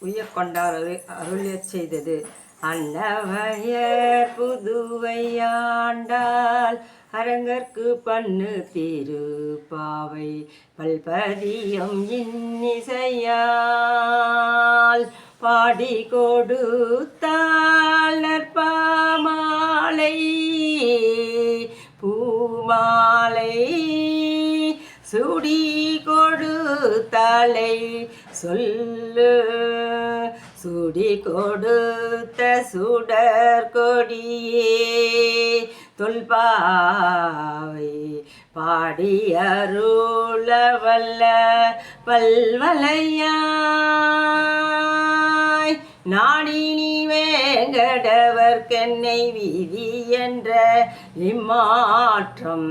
உய்யக் கொண்டார் அருளியச் செய்தது. அன்னவயர் புதுவையாண்டால் அரங்கற்கு பண்ணு திருப்பாவை பல்பதியம் இன்னிசையால் பாடி கொடுத்தாள் நற்பாமாலை பூமாலை சுடி கொடுத்தாளை சொல்லு சுடி கொடுத்த சுடர் கொடியே தொல்பாவை பாடி அருளவல்ல பல்வலையாய் நாடினி வேங்கடவர்க்கென்னை விதி என்ற இம்மாற்றம்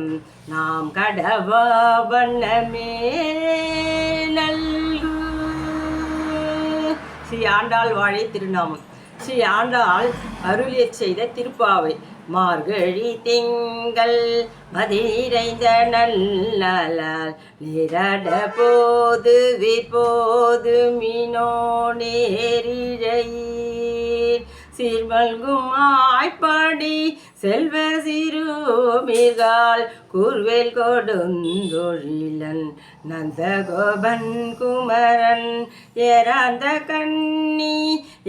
நாம் கடவா வண்ணமே நல்கு. ஸ்ரீ ஆண்டாள் வாழை திருநாமம். ஸ்ரீ ஆண்டாள் அருளியச் செய்த திருப்பாவை. மார்கழி திங்கள் மதிரைந்த நல்லால் நிரட போது விற்போது மீனோ நேரிழையீர் சீர்மல்கும் ஆய்ப்பாடி செல்வ சிறுமிகால் கூர்வேல் கொடுந்தொழிலன் நந்தகோபன் குமரன் ஏராந்த கண்ணி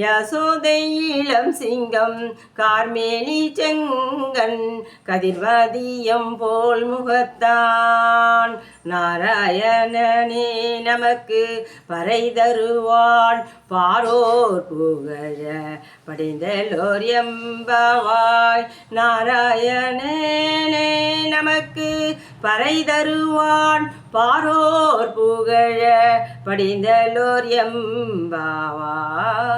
யசோதை இளம் சிங்கம் கார்மேனி செங்கன் கதிர்வதியம் போல் முகத்தான் நாராயணனே நமக்கு பறை தருவான் பாரோர் புகழ படிந்தலோர் எம்பவாய் நாராயணனே நமக்கு பறை தருவான் பாரோர் புகழ படிந்தலோர் எம்பவாய்.